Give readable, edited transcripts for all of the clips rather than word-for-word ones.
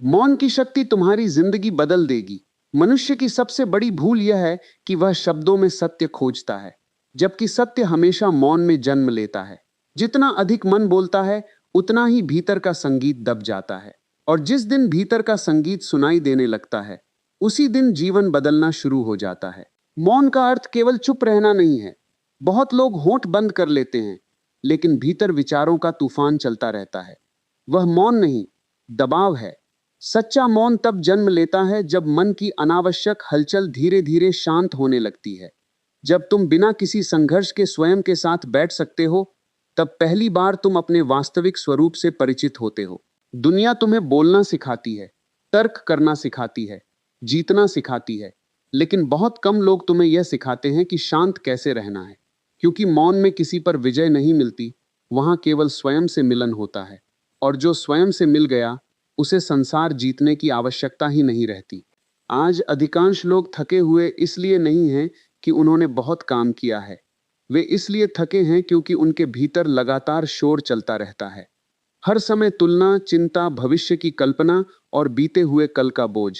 मौन की शक्ति तुम्हारी जिंदगी बदल देगी। मनुष्य की सबसे बड़ी भूल यह है कि वह शब्दों में सत्य खोजता है, जबकि सत्य हमेशा मौन में जन्म लेता है। जितना अधिक मन बोलता है, उतना ही भीतर का संगीत दब जाता है। और जिस दिन भीतर का संगीत सुनाई देने लगता है, उसी दिन जीवन बदलना शुरू हो जाता है। मौन का अर्थ केवल चुप रहना नहीं है। बहुत लोग होंठ बंद कर लेते हैं, लेकिन भीतर विचारों का तूफान चलता रहता है। वह मौन नहीं, दबाव है। सच्चा मौन तब जन्म लेता है जब मन की अनावश्यक हलचल धीरे धीरे शांत होने लगती है। जब तुम बिना किसी संघर्ष के स्वयं के साथ बैठ सकते हो, तब पहली बार तुम अपने वास्तविक स्वरूप से परिचित होते हो। दुनिया तुम्हें बोलना सिखाती है, तर्क करना सिखाती है, जीतना सिखाती है, लेकिन बहुत कम लोग तुम्हें यह सिखाते हैं कि शांत कैसे रहना है। क्योंकि मौन में किसी पर विजय नहीं मिलती, वहां केवल स्वयं से मिलन होता है। और जो स्वयं से मिल गया, उसे संसार जीतने की आवश्यकता ही नहीं रहती। आज अधिकांश लोग थके हुए इसलिए नहीं हैं कि उन्होंने बहुत काम किया है। वे इसलिए थके हैं क्योंकि उनके भीतर लगातार शोर चलता रहता है। हर समय तुलना, चिंता, भविष्य की कल्पना और बीते हुए कल का बोझ।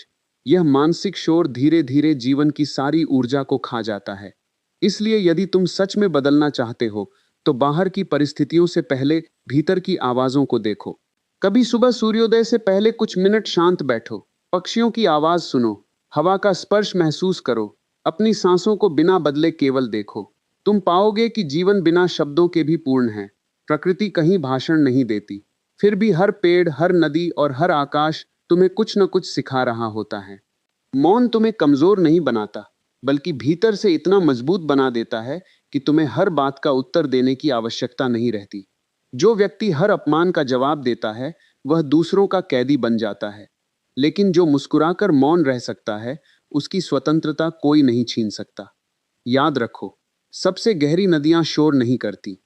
यह मानसिक शोर धीरे धीरे जीवन की सारी ऊर्जा को खा जाता है। इसलिए यदि तुम सच में बदलना चाहते हो, तो बाहर की परिस्थितियों से पहले भीतर की आवाजों को देखो। कभी सुबह सूर्योदय से पहले कुछ मिनट शांत बैठो, पक्षियों की आवाज सुनो, हवा का स्पर्श महसूस करो, अपनी सांसों को बिना बदले केवल देखो। तुम पाओगे कि जीवन बिना शब्दों के भी पूर्ण है। प्रकृति कहीं भाषण नहीं देती, फिर भी हर पेड़, हर नदी और हर आकाश तुम्हें कुछ न कुछ सिखा रहा होता है। मौन तुम्हें कमजोर नहीं बनाता, बल्कि भीतर से इतना मजबूत बना देता है कि तुम्हें हर बात का उत्तर देने की आवश्यकता नहीं रहती। जो व्यक्ति हर अपमान का जवाब देता है, वह दूसरों का कैदी बन जाता है। लेकिन जो मुस्कुराकर मौन रह सकता है, उसकी स्वतंत्रता कोई नहीं छीन सकता। याद रखो, सबसे गहरी नदियां शोर नहीं करती।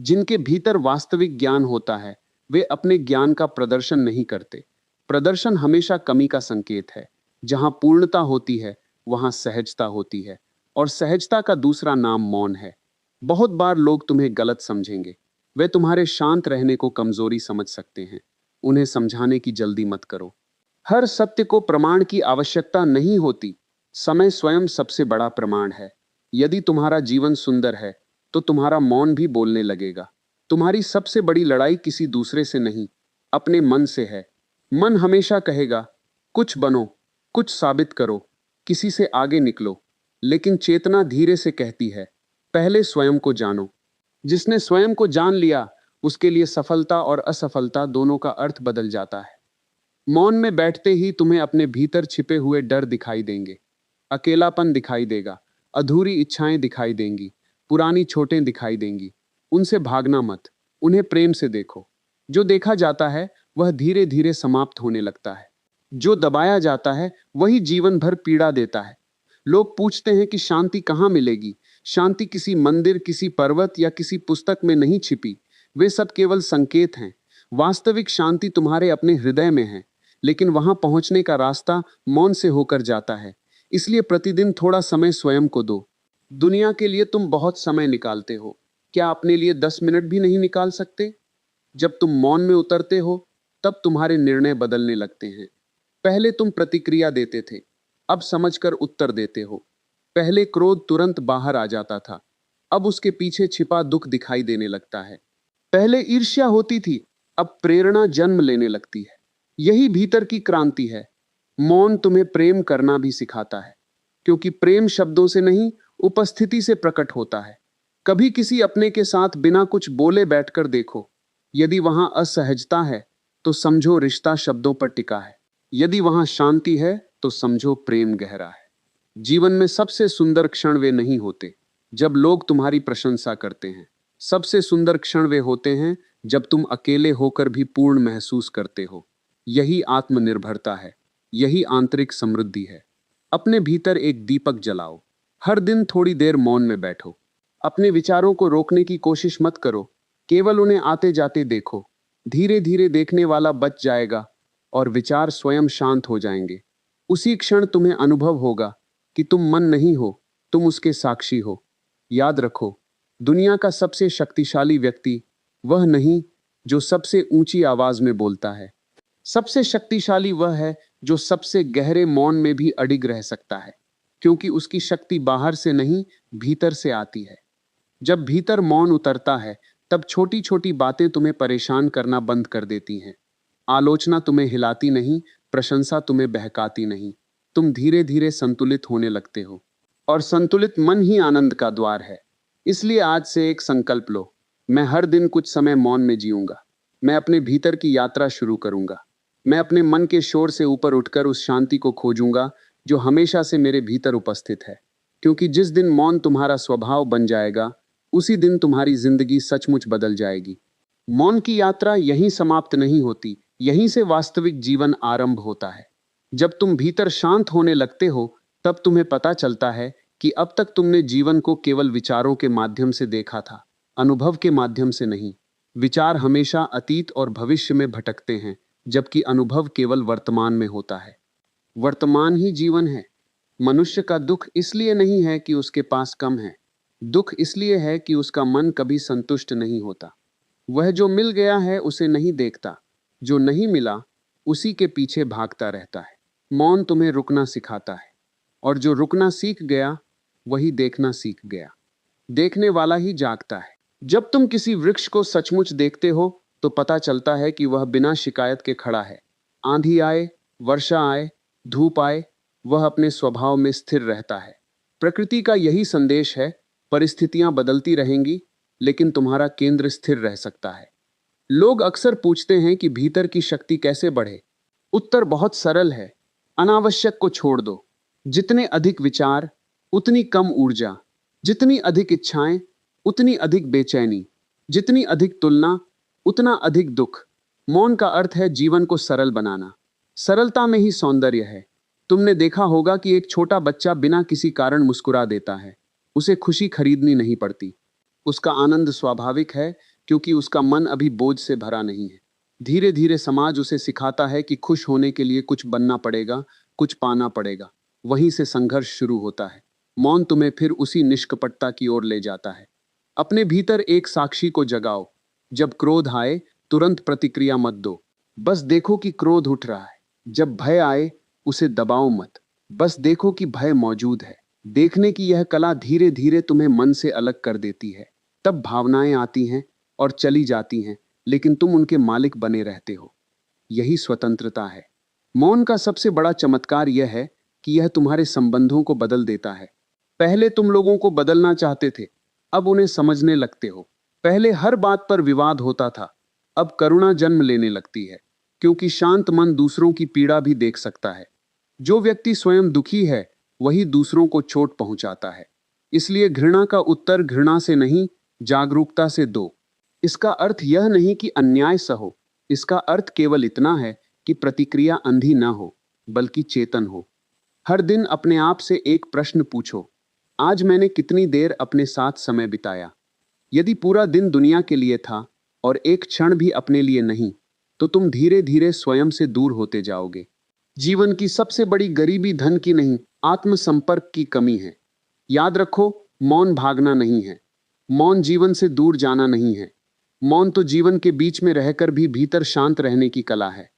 जिनके भीतर वास्तविक ज्ञान होता है, वे अपने ज्ञान का प्रदर्शन नहीं करते। प्रदर्शन हमेशा कमी का संकेत है। जहां पूर्णता होती है, वहां सहजता होती है। और सहजता का दूसरा नाम मौन है। बहुत बार लोग तुम्हें गलत समझेंगे। वे तुम्हारे शांत रहने को कमजोरी समझ सकते हैं। उन्हें समझाने की जल्दी मत करो। हर सत्य को प्रमाण की आवश्यकता नहीं होती। समय स्वयं सबसे बड़ा प्रमाण है। यदि तुम्हारा जीवन सुंदर है, तो तुम्हारा मौन भी बोलने लगेगा। तुम्हारी सबसे बड़ी लड़ाई किसी दूसरे से नहीं, अपने मन से है। मन हमेशा कहेगा, कुछ बनो, कुछ साबित करो, किसी से आगे निकलो। लेकिन चेतना धीरे से कहती है, पहले स्वयं को जानो। जिसने स्वयं को जान लिया, उसके लिए सफलता और असफलता दोनों का अर्थ बदल जाता है। मौन में बैठते ही तुम्हें अपने भीतर छिपे हुए डर दिखाई देंगे। अकेलापन दिखाई देगा, अधूरी इच्छाएं दिखाई देंगी, पुरानी चोटें दिखाई देंगी। उनसे भागना मत, उन्हें प्रेम से देखो। जो देखा जाता है, वह धीरे धीरे समाप्त होने लगता है। जो दबाया जाता है, वही जीवन भर पीड़ा देता है। लोग पूछते हैं कि शांति कहाँ मिलेगी। शांति किसी मंदिर, किसी पर्वत या किसी पुस्तक में नहीं छिपी। वे सब केवल संकेत हैं। वास्तविक शांति तुम्हारे अपने हृदय में है। लेकिन वहां पहुंचने का रास्ता मौन से होकर जाता है। इसलिए प्रतिदिन थोड़ा समय स्वयं को दो। दुनिया के लिए तुम बहुत समय निकालते हो, क्या अपने लिए 10 मिनट भी नहीं निकाल सकते? जब तुम मौन में उतरते हो, तब तुम्हारे निर्णय बदलने लगते हैं। पहले तुम प्रतिक्रिया देते थे, अब समझकर उत्तर देते हो। पहले क्रोध तुरंत बाहर आ जाता था, अब उसके पीछे छिपा दुख दिखाई देने लगता है। पहले ईर्ष्या होती थी, अब प्रेरणा जन्म लेने लगती है। यही भीतर की क्रांति है। मौन तुम्हें प्रेम करना भी सिखाता है, क्योंकि प्रेम शब्दों से नहीं, उपस्थिति से प्रकट होता है। कभी किसी अपने के साथ बिना कुछ बोले बैठकर देखो। यदि वहां असहजता है, तो समझो रिश्ता शब्दों पर टिका है। यदि वहां शांति है, तो समझो प्रेम गहरा है। जीवन में सबसे सुंदर क्षण वे नहीं होते जब लोग तुम्हारी प्रशंसा करते हैं। सबसे सुंदर क्षण वे होते हैं जब तुम अकेले होकर भी पूर्ण महसूस करते हो। यही आत्मनिर्भरता है, यही आंतरिक समृद्धि है। अपने भीतर एक दीपक जलाओ। हर दिन थोड़ी देर मौन में बैठो। अपने विचारों को रोकने की कोशिश मत करो, केवल उन्हें आते जाते देखो। धीरे धीरे देखने वाला बच जाएगा और विचार स्वयं शांत हो जाएंगे। उसी क्षण तुम्हें अनुभव होगा कि तुम मन नहीं हो, तुम उसके साक्षी हो। याद रखो, दुनिया का सबसे शक्तिशाली व्यक्ति वह नहीं जो सबसे ऊंची आवाज में बोलता है। सबसे शक्तिशाली वह है जो सबसे गहरे मौन में भी अडिग रह सकता है, क्योंकि उसकी शक्ति बाहर से नहीं, भीतर से आती है। जब भीतर मौन उतरता है, तब छोटी छोटी बातें तुम्हें परेशान करना बंद कर देती हैं। आलोचना तुम्हें हिलाती नहीं, प्रशंसा तुम्हें बहकाती नहीं। तुम धीरे धीरे संतुलित होने लगते हो, और संतुलित मन ही आनंद का द्वार है। इसलिए आज से एक संकल्प लो, मैं हर दिन कुछ समय मौन में जीऊंगा। मैं अपने भीतर की यात्रा शुरू करूंगा। मैं अपने मन के शोर से ऊपर उठकर उस शांति को खोजूंगा जो हमेशा से मेरे भीतर उपस्थित है। क्योंकि जिस दिन मौन तुम्हारा स्वभाव बन जाएगा, उसी दिन तुम्हारी जिंदगी सचमुच बदल जाएगी। मौन की यात्रा यहीं समाप्त नहीं होती, यहीं से वास्तविक जीवन आरंभ होता है। जब तुम भीतर शांत होने लगते हो, तब तुम्हें पता चलता है कि अब तक तुमने जीवन को केवल विचारों के माध्यम से देखा था, अनुभव के माध्यम से नहीं। विचार हमेशा अतीत और भविष्य में भटकते हैं, जबकि अनुभव केवल वर्तमान में होता है। वर्तमान ही जीवन है। मनुष्य का दुख इसलिए नहीं है कि उसके पास कम है, दुख इसलिए है कि उसका मन कभी संतुष्ट नहीं होता। वह जो मिल गया है उसे नहीं देखता, जो नहीं मिला उसी के पीछे भागता रहता है। मौन तुम्हें रुकना सिखाता है, और जो रुकना सीख गया वही देखना सीख गया। देखने वाला ही जागता है। जब तुम किसी वृक्ष को सचमुच देखते हो, तो पता चलता है कि वह बिना शिकायत के खड़ा है। आंधी आए, वर्षा आए, धूप आए, वह अपने स्वभाव में स्थिर रहता है। प्रकृति का यही संदेश है, परिस्थितियां बदलती रहेंगी, लेकिन तुम्हारा केंद्र स्थिर रह सकता है। लोग अक्सर पूछते हैं कि भीतर की शक्ति कैसे बढ़े। उत्तर बहुत सरल है, अनावश्यक को छोड़ दो। जितने अधिक विचार, उतनी कम ऊर्जा। जितनी अधिक इच्छाएं, उतनी अधिक बेचैनी। जितनी अधिक तुलना, उतना अधिक दुख। मौन का अर्थ है जीवन को सरल बनाना। सरलता में ही सौंदर्य है। तुमने देखा होगा कि एक छोटा बच्चा बिना किसी कारण मुस्कुरा देता है। उसे खुशी खरीदनी नहीं पड़ती। उसका आनंद स्वाभाविक है, क्योंकि उसका मन अभी बोझ से भरा नहीं है। धीरे धीरे समाज उसे सिखाता है कि खुश होने के लिए कुछ बनना पड़ेगा, कुछ पाना पड़ेगा। वहीं से संघर्ष शुरू होता है। मौन तुम्हें फिर उसी निष्कपटता की ओर ले जाता है। अपने भीतर एक साक्षी को जगाओ। जब क्रोध आए, तुरंत प्रतिक्रिया मत दो। बस देखो कि क्रोध उठ रहा है। जब भय आए, उसे दबाओ मत। बस देखो कि भय मौजूद है। देखने की यह कला धीरे धीरे तुम्हें मन से अलग कर देती है। तब भावनाएं आती हैं और चली जाती हैं, लेकिन तुम उनके मालिक बने रहते हो। यही स्वतंत्रता है। मौन का सबसे बड़ा चमत्कार यह है कि यह तुम्हारे संबंधों को बदल देता है। पहले तुम लोगों को बदलना चाहते थे, अब उन्हें समझने लगते हो। पहले हर बात पर विवाद होता था, अब करुणा जन्म लेने लगती है, क्योंकि शांत मन दूसरों की पीड़ा भी देख सकता है। जो व्यक्ति स्वयं दुखी है, वही दूसरों को चोट पहुंचाता है। इसलिए घृणा का उत्तर घृणा से नहीं, जागरूकता से दो। इसका अर्थ यह नहीं कि अन्याय सहो। इसका अर्थ केवल इतना है कि प्रतिक्रिया अंधी ना हो, बल्कि चेतन हो। हर दिन अपने आप से एक प्रश्न पूछो, आज मैंने कितनी देर अपने साथ समय बिताया। यदि पूरा दिन दुनिया के लिए था और एक क्षण भी अपने लिए नहीं, तो तुम धीरे धीरे स्वयं से दूर होते जाओगे। जीवन की सबसे बड़ी गरीबी धन की नहीं, आत्मसंपर्क की कमी है। याद रखो, मौन भागना नहीं है। मौन जीवन से दूर जाना नहीं है। मौन तो जीवन के बीच में रहकर भी भीतर शांत रहने की कला है।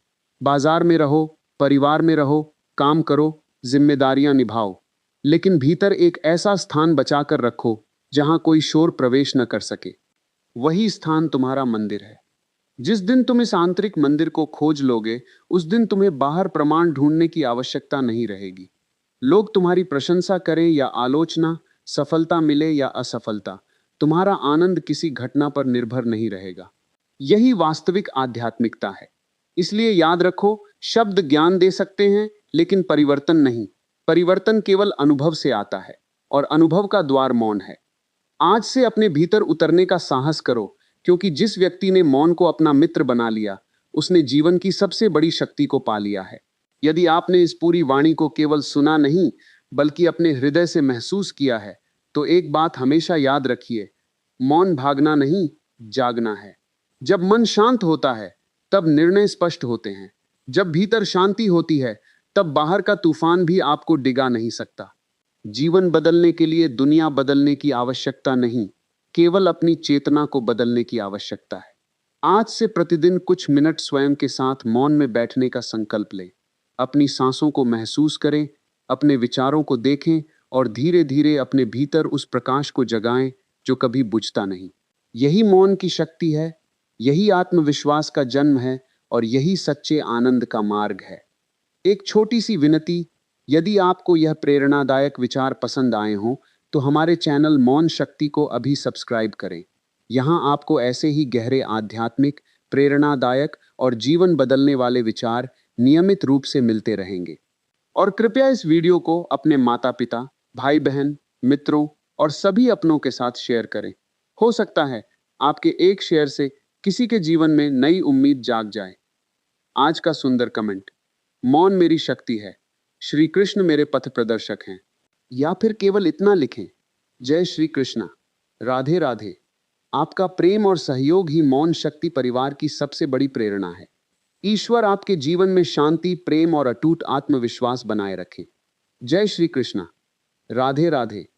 बाजार में रहो, परिवार में रहो, काम करो, जिम्मेदारियां निभाओ, लेकिन भीतर एक ऐसा स्थान बचाकर रखो जहां कोई शोर प्रवेश न कर सके। वही स्थान तुम्हारा मंदिर है। जिस दिन तुम इस आंतरिक मंदिर को खोज लोगे, उस दिन तुम्हें बाहर प्रमाण ढूंढने की आवश्यकता नहीं रहेगी। लोग तुम्हारी प्रशंसा करें या आलोचना, सफलता मिले या असफलता, तुम्हारा आनंद किसी घटना पर निर्भर नहीं रहेगा। यही वास्तविक आध्यात्मिकता है। इसलिए याद रखो, शब्द ज्ञान दे सकते हैं, लेकिन परिवर्तन नहीं। परिवर्तन केवल अनुभव से आता है, और अनुभव का द्वार मौन है। आज से अपने भीतर उतरने का साहस करो, क्योंकि जिस व्यक्ति ने मौन को अपना मित्र बना लिया, उसने जीवन की सबसे बड़ी शक्ति को पा लिया है। यदि आपने इस पूरी वाणी को केवल सुना नहीं, बल्कि अपने हृदय से महसूस किया है, तो एक बात हमेशा याद रखिए, मौन भागना नहीं, जागना है। जब मन शांत होता है, तब निर्णय स्पष्ट होते हैं। जब भीतर शांति होती है, तब बाहर का तूफान भी आपको डिगा नहीं सकता। जीवन बदलने के लिए दुनिया बदलने की आवश्यकता नहीं, केवल अपनी चेतना को बदलने की आवश्यकता है। आज से प्रतिदिन कुछ मिनट स्वयं के साथ मौन में बैठने का संकल्प लें। अपनी सांसों को महसूस करें, अपने विचारों को देखें और धीरे धीरे अपने भीतर उस प्रकाश को जगाएं जो कभी बुझता नहीं। यही मौन की शक्ति है, यही आत्मविश्वास का जन्म है और यही सच्चे आनंद का मार्ग है। एक छोटी सी विनती, यदि आपको यह प्रेरणादायक विचार पसंद आए हों तो हमारे चैनल मौन शक्ति को अभी सब्सक्राइब करें। यहाँ आपको ऐसे ही गहरे आध्यात्मिक, प्रेरणादायक और जीवन बदलने वाले विचार नियमित रूप से मिलते रहेंगे। और कृपया इस वीडियो को अपने माता पिता, भाई बहन, मित्रों और सभी अपनों के साथ शेयर करें। हो सकता है आपके एक शेयर से किसी के जीवन में नई उम्मीद जाग जाए। आज का सुंदर कमेंट, मौन मेरी शक्ति है, श्री कृष्ण मेरे पथ प्रदर्शक हैं। या फिर केवल इतना लिखें, जय श्री कृष्णा, राधे राधे। आपका प्रेम और सहयोग ही मौन शक्ति परिवार की सबसे बड़ी प्रेरणा है। ईश्वर आपके जीवन में शांति, प्रेम और अटूट आत्मविश्वास बनाए रखे। जय श्री कृष्णा, राधे राधे।